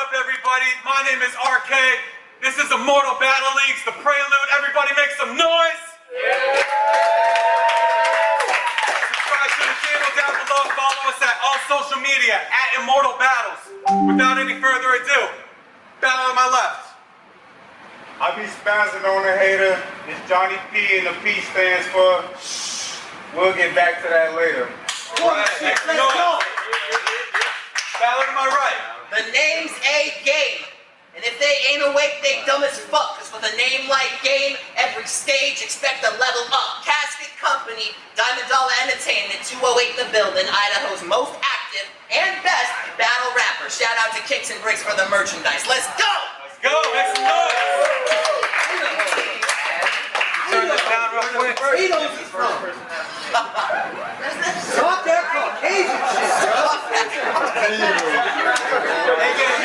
up, everybody? My name is Arcade. This is Immortal Battle Leagues, the Prelude. Everybody make some noise! Yeah. Subscribe to the channel down below. Follow us at all social media at Immortal Battles. Without any further ado, battle on my left. I be spazzing on the hater. It's Jonny P, and the P stands for we'll get back to that later. Right. Let's go. Battle to my right. The name's AGAME, and if they ain't awake, they dumb as fuck, because with a name like Game, every stage expect a level up. Casket Company, Diamond Dollar Entertainment, 208 the building, Idaho's most active and best battle rapper. Shout out to Kicks and Bricks for the merchandise. Let's go! Let's go, make some noise! Turn this down real quick. He knows he's from. Stop that Caucasian shit, bro. Hey, you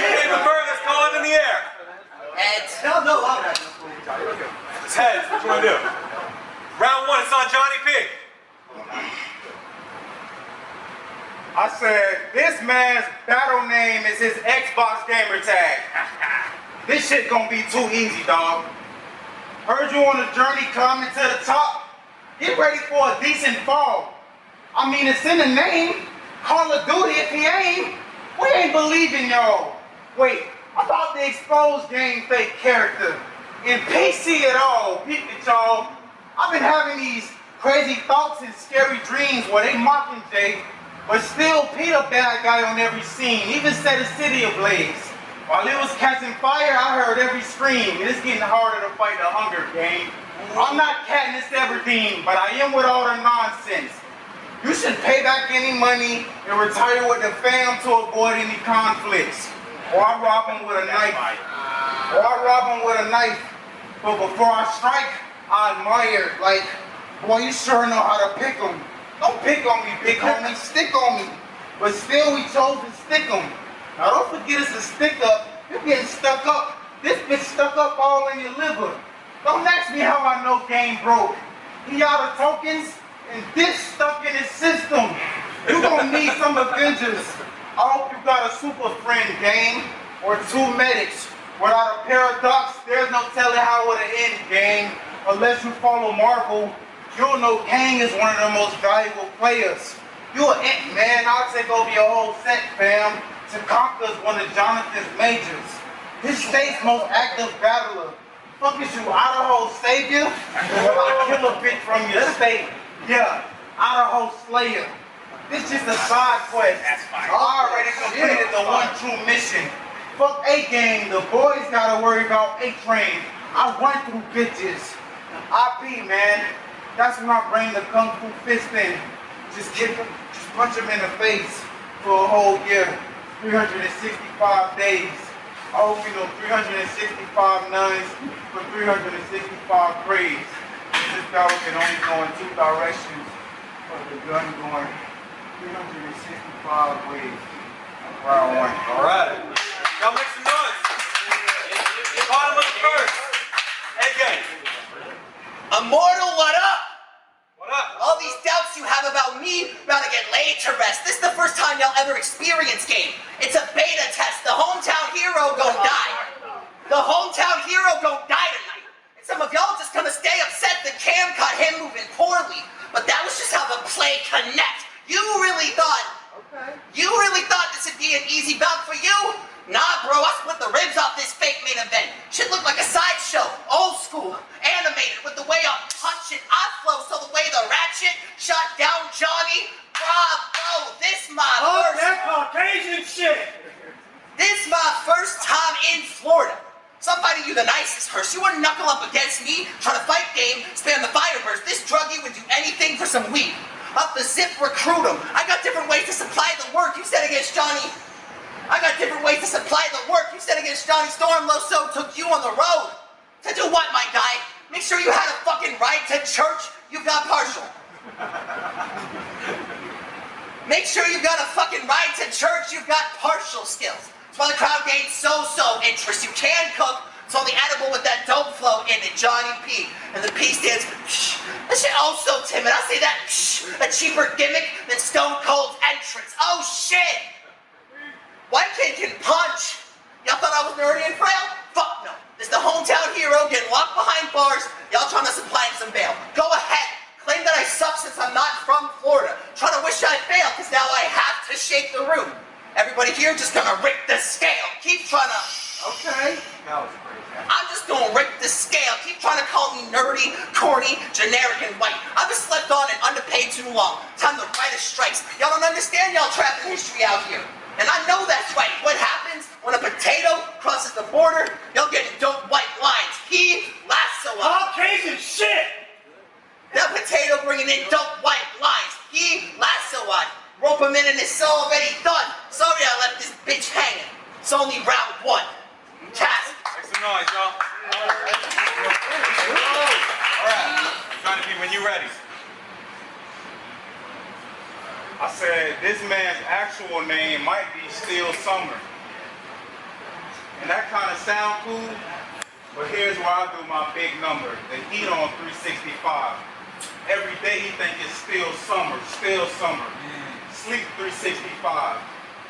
came the furthest, call it in the air. Heads. Hell no, I'm not. It's heads, what you want to do? Round one, it's on Jonny P. I said, this man's battle name is his Xbox gamer tag. This shit gonna be too easy, dog. Heard you on the journey climbing to the top. Get ready for a decent fall. I mean, it's in the name. Call of Duty if he ain't. We ain't believing y'all. Wait, I'm about to expose game fake character. In PC at all, peep it, y'all. I've been having these crazy thoughts and scary dreams where they mocking Jay, but still Peter bad guy on every scene, even set a city ablaze. While it was catching fire, I heard every scream. It's getting harder to fight the hunger game. I'm not Katniss Everdeen, but I am with all the nonsense. You should pay back any money and retire with the fam to avoid any conflicts. Or I rob them with a knife. But before I strike, I admire, like, boy, you sure know how to pick them. Don't pick on me, big homie, stick on me. But still, we chose to stick them. Now don't forget it's a stick up. You're getting stuck up. This bitch stuck up all in your liver. Don't ask me how I know Game broke. He out of tokens and this stuck in his system. You gonna need some Avengers. I hope you got a super friend, Game, or two medics. Without a paradox, there's no telling how it'll end, Game. Unless you follow Marvel, you'll know Kang is one of the most valuable players. You an Ant-Man, I'll take over your whole set, fam. Takanka's one of Jonathan's majors. His state's most active battler. Fuck is you, Idaho savior? I'll kill a bitch from your state. Yeah, Idaho slayer. This just a side quest. I already completed the one true mission. Fuck A-Game, the boys gotta worry about A-Train. I run through bitches. IP, man. That's when I bring the Kung Fu fist in. Just punch him in the face for a whole year. 365 days. I hope you know 365 nuns for 365 praise. This battle can only go in two directions, but the gun going 365 ways. Round one. Alright. Y'all make some noise. Bottom of the first. AGAME. Immortal, what up? What up? All these doubts you have about me about to get laid to rest. This is the first time y'all ever experience Game. It's a beta test. The hometown hero gon' die. The hometown hero gon' die tonight. And some of y'all just gonna stay upset that Cam caught him moving poorly. But that was just how the play connect. You really thought this would be an easy bout for you? Nah, bro, I split the ribs off this fake main event. Shit looked like a sideshow, old school, animated with the way I'm punching. I flow so the way the ratchet shot down Jonny. Bravo, this my that Caucasian shit. This my first time in Florida. So I'm fighting you the nicest, Hearst. You wouldn't knuckle up against me, try to fight Game, spam the fire burst. This druggie would do anything for some weed. Up the zip, recruit him. I got different ways to supply the work. You said against Jonny. I got different ways to supply the work. You said against Johnny Storm, Loso took you on the road. To do what, my guy? Make sure you had a fucking ride to church. You got partial. Make sure you got a fucking ride to church. You got partial skills. That's why the crowd gained so interest. You can cook. It's only edible with that dope flow in it, Jonny P. And the P stands, psh. That shit oh so timid. I say that, psh, a cheaper gimmick than Stone Cold's entrance. Oh shit! White kid can punch. Y'all nerdy and frail? Fuck no. This the hometown hero getting locked behind bars. Y'all trying to supply him some bail. Go ahead. Claim that I suck since I'm not from Florida. Try to wish I failed because now I have to shake the room. Everybody here just gonna rip the scale. Keep trying to... Okay. That was crazy. I'm just gonna rip the scale. Keep trying to call me nerdy, corny, generic, and white. I've been slept on and underpaid too long. Time to write a strikes. Y'all don't understand y'all trapped in history out here. And I know that's right. What happens when a potato crosses the border? Y'all getting dope white lines. He lasso up. Caucasian shit! That potato bringing in dope white lines. He lasso on. Rope him in and it's already done. Sorry I left this bitch hanging. It's only round one. Task. Make some noise, y'all. Alright. Trying to be when you're ready. I said, this man's actual name might be Steel Summer. And that kind of sound cool, but here's where I do my big number. The heat on 365. Every day he think it's still summer, still summer. Sleep 365.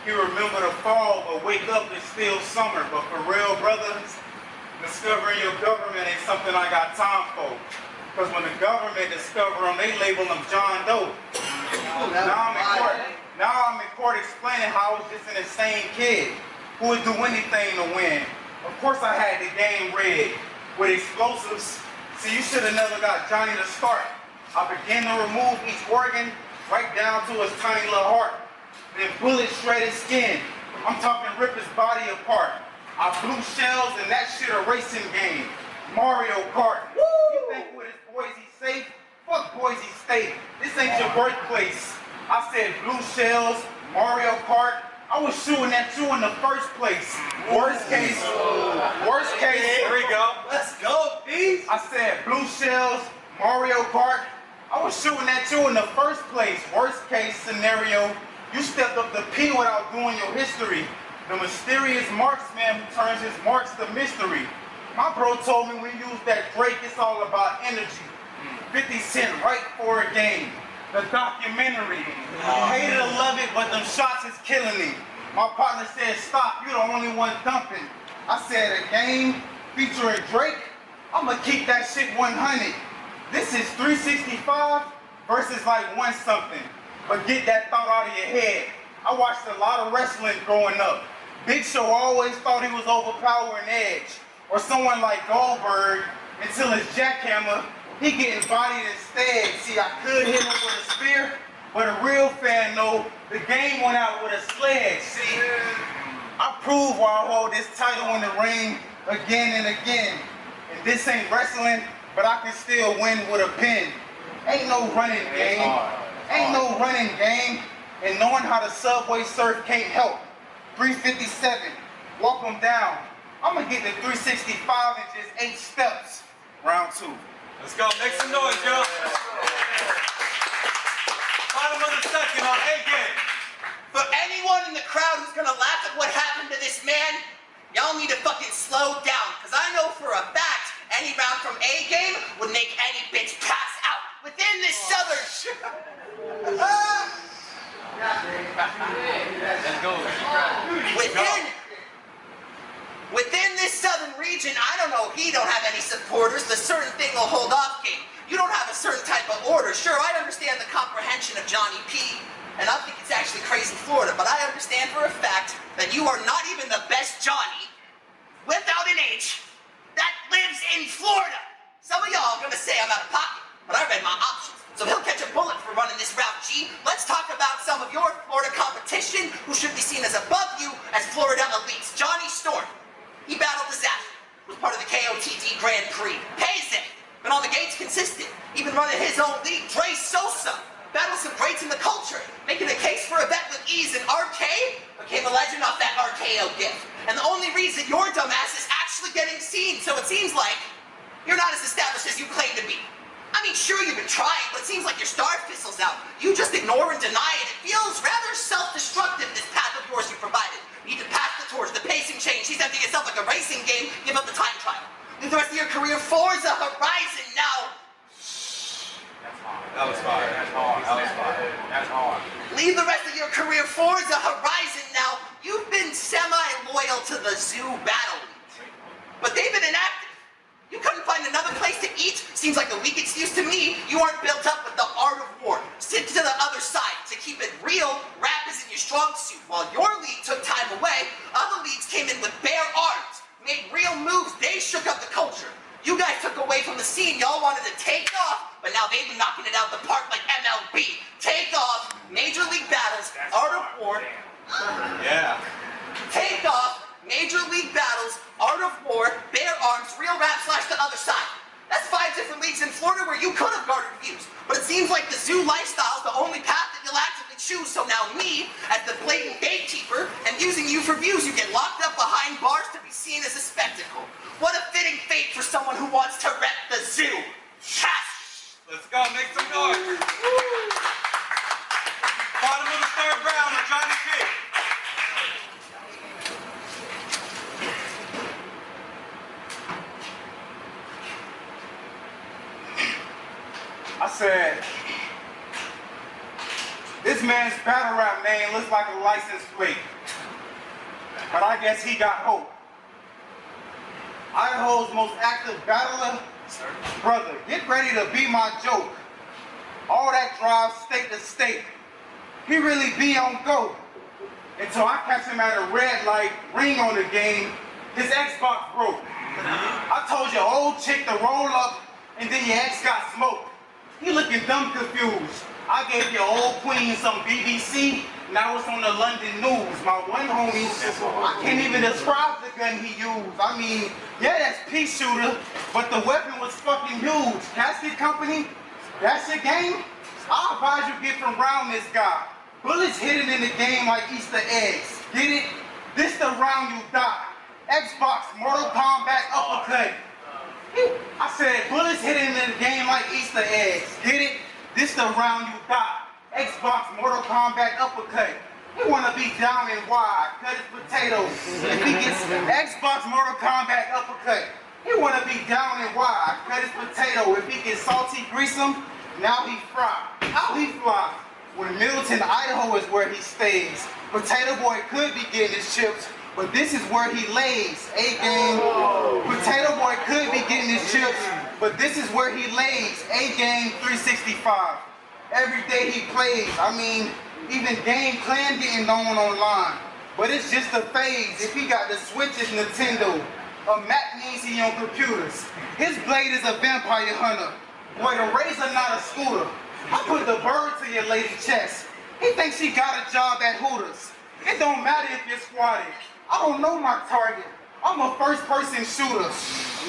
He remember the fall, but wake up it's still summer. But for real, brothers, discovering your government ain't something I got time for. Because when the government discover them, they label them John Doe. Now I'm in court explaining how I was just an insane kid who would do anything to win. Of course I had the game rigged with explosives. See, you should have never got Jonny to start. I began to remove each organ right down to his tiny little heart. Then bullet shredded skin. I'm talking rip his body apart. I blew shells and that shit a racing game. Mario Kart. Woo! You think with his Boise safe? Fuck Boise State. This ain't your birthplace. I said blue shells, Mario Kart. I was shooting at you in the first place. Worst case. Here we go. Let's go, B. I said blue shells, Mario Kart. I was shooting at you in the first place. Worst case scenario, you stepped up to P without doing your history. The mysterious marksman who turns his marks to mystery. My bro told me when you use that Drake, it's all about energy. 50 Cent right for a game. The documentary. Hate it or love it, but them shots is killing me. My partner said, stop, you the only one dumping. I said, a game featuring Drake? I'ma keep that shit 100. This is 365 versus like one something. But get that thought out of your head. I watched a lot of wrestling growing up. Big Show always thought he was overpowering Edge. Or someone like Goldberg, until his jackhammer, he getting bodied instead. See, I could hit him with a spear, but a real fan know the game went out with a sledge. See, I prove why I hold this title in the ring again and again. And this ain't wrestling, but I can still win with a pin. Ain't no running game. Ain't no running game. And knowing how the subway surf can't help. 357, walk them down. I'm gonna get to 365 in just 8 steps. Round 2. Let's go. Make some noise, y'all. Bottom of the second on A-Game. For anyone in the crowd who's gonna laugh at what happened to this man, y'all need to fucking slow down. Cause I know for a fact, any round from A-Game would make any bitch pass out. Within this southern... Within this southern region, I don't know, he don't have any supporters. The certain thing will hold off game. You don't have a certain type of order. Sure, I understand the comprehension of Johnny P, and I think it's actually crazy Florida, but I understand for a fact that you are not even the best Johnny, without an H, that lives in Florida. Some of y'all are gonna say I'm out of pocket, but I read my options. So he'll catch a bullet for running this route, G. Let's talk about some of your Florida competition who should be seen as above you as Florida elites. Johnny Storm. He battled disaster. Was part of the KOTD Grand Prix. Pays it. Been on the gates consistent. Even running his own league. Dre Sosa. Battled some greats in the culture. Making a case for a bet with ease. And RK became a legend off that RKO gift. And the only reason your dumbass is actually getting seen. So it seems like you're not as established as you claim to be. I mean, sure, you've been trying, but it seems like your star fizzles out. You just ignore and deny it. It feels rather self-destructive, this path of yours you provided. You need to pass the torch, the pacing change. She's emptying yourself like a racing game. Give up the time trial. Leave the rest of your career Forza Horizon now. That was fire. That's hard. That was fire. That's hard. Leave the rest of your career Forza Horizon now. You've been semi-loyal loyal to the zoo battle league. But they've been inactive. You couldn't find another place to eat? Seems like a weak excuse to me. You aren't built up with the art of war. Stick to the other side. To keep it real, rap isn't your strong suit. While your league took time away, other leagues came in with bare arms, made real moves. They shook up the culture. You guys took away from the scene. Y'all wanted to take off, but now they've been knocking it out the park like MLB. Take off, Major League Battles, Art of War. Yeah. Take off, Major League Battles, Art of War, Bare Arms, Real Rap / The Other Side. That's 5 different leagues in Florida where you could have garnered views. But it seems like the zoo lifestyle is the only path that you'll actively choose. So now me, as the blatant gatekeeper, am using you for views. You get locked up behind bars to be seen as a spectacle. What a fitting fate for someone who wants to rep the zoo. Let's go, make some noise. Bottom of the 3rd round with Jonny P. I said, this man's battle rap name looks like a license plate, but I guess he got hope. Idaho's most active battler, brother, get ready to be my joke. All that drive state to state, he really be on go. Until I catch him at a red light, ring on the game, his Xbox broke. I told your old chick to roll up, and then your ex got smoked. He looking dumb confused. I gave your old queen some BBC, now it's on the London news. My one homie, I can't even describe the gun he used. I mean, yeah, that's pea shooter, but the weapon was fucking huge. Casket company, that's your game? I advise you get from around this guy. Bullets hidden in the game like Easter eggs. Get it? This the round you die. Xbox, Mortal Kombat, uppercut. I said, bullets hidden in the game like Easter eggs. Get it? This the round you die. Xbox, Mortal Kombat, uppercut. He wanna be down and wide, cut his potatoes. If he gets Xbox, Mortal Kombat, uppercut. He wanna be down and wide, cut his potato. If he gets salty, grease him, now he fried. How he fly? When Middleton, Idaho is where he stays. Potato Boy could be getting his chips, but this is where he lays. A-game. Potato Boy could be getting his chips, but this is where he lays. A-game 365. Every day he plays. I mean, even Game Clan getting known online. But it's just a phase. If he got the Switch, it's Nintendo. A Mac means he on computers. His blade is a vampire hunter. Boy, the razor not a scooter. I put the bird to your lady chest. He thinks he got a job at Hooters. It don't matter if you're squatted. I don't know my target. I'm a first-person shooter.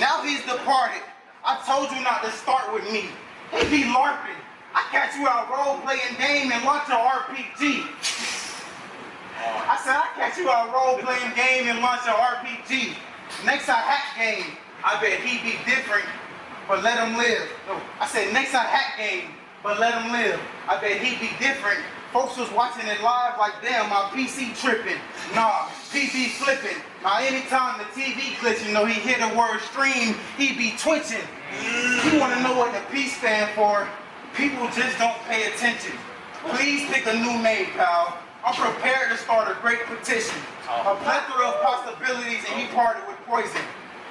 Now he's departed. I told you not to start with me. He be LARPing. I catch you out role-playing game and launch an RPG. I said, I catch you out role-playing game and launch an RPG. Next I hack game. I bet he be different, but let him live. No, I said, next I hack game, but let him live. I bet he be different. Folks was watching it live like, damn, my PC tripping. Nah, PC flipping. Now anytime the TV glitch, you know, he hear the word stream, he be twitching. You wanna know what the P stand for? People just don't pay attention. Please pick a new name, pal. I'm prepared to start a great petition. A plethora of possibilities, and he parted with poison.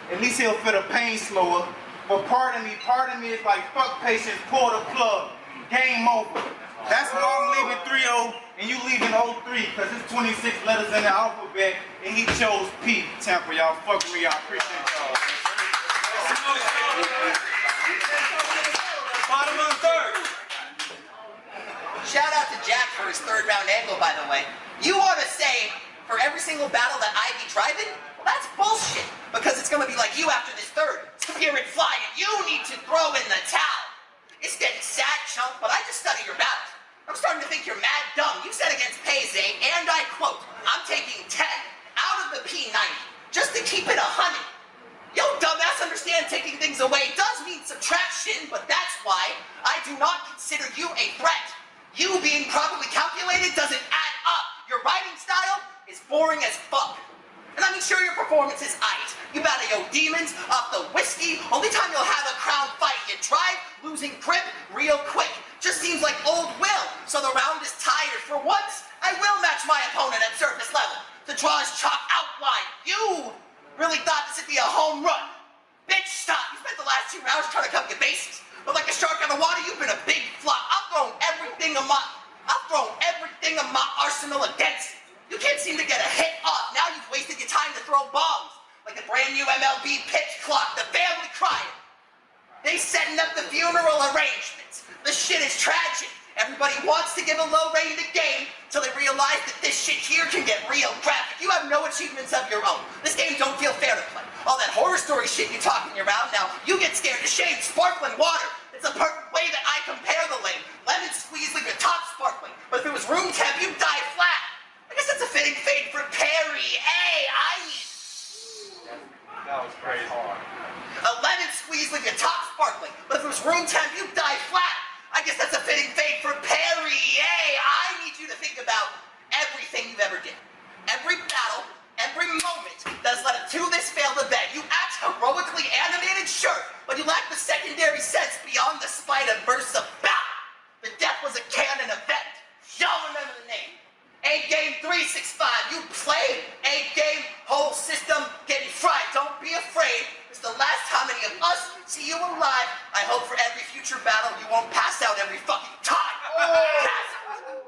At least he'll feel the pain slower. But pardon me is like fuck patience, pull the plug. Game over. That's why I'm leaving 3-0 and you leaving 0-3, because it's 26 letters in the alphabet and he chose P. Tampa, y'all fuck with me, I appreciate y'all. Bottom of the 3rd. Shout out to Jack for his 3rd round angle, by the way. You want to say, for every single battle that I be driving? Well, that's bullshit, because it's going to be like you after this 3rd. Spirit flying, you need to throw in the towel. It's getting sad, chump, but I just study your battles. I'm starting to think you're mad dumb. You said against Payze, and I quote, I'm taking 10 out of the P90 just to keep it 100. Yo, dumbass, understand taking things away does mean subtraction, but that's why I do not consider you a threat. You being properly calculated doesn't add up. Your writing style is boring as fuck. And I mean, sure, your performance is aight. You battle your demons off the whiskey. Only time you'll have a crown fight, you drive, losing grip real quick. Just seems like old will. So the round is tired. For once, I will match my opponent at surface level. to draw his chalk outline. You really thought this would be a home run. Bitch, stop. You spent the last 2 rounds trying to cover your bases. But like a shark out of water, you've been a big flop. I've thrown everything in my arsenal against you. You can't seem to get a hit off. Now you've wasted your time to throw bombs. Like the brand new MLB pitch clock, the family crying. They setting up the funeral arrangements. The shit is tragic. Everybody wants to give a low rating to game till they realize that this shit here can get real graphic. You have no achievements of your own. This game don't feel fair to play. All that horror story shit you talk in your mouth now, you get scared to shade sparkling water. It's a perfect way that I compare the lane. Lemon squeeze leave your top sparkling. But if it was room temp, you'd die flat. I guess that's a fitting fate for Perry. Hey, That was crazy. a lemon squeeze leave your top sparkling. But if it was room temp, you'd die flat. I guess that's a fitting fate for Perry. Hey, I need you to think about everything you've ever did. Every battle, every moment that has led up to this failed event. You act heroically animated, sure, but you lack the secondary sense beyond the Spider versa battle. The death was a canon event. Y'all remember the name. AGAME365. You played A-Game, whole system getting fried. Don't be afraid. It's the last time any of us see you alive. I hope for every future battle you won't pass out every fucking time. Pass out.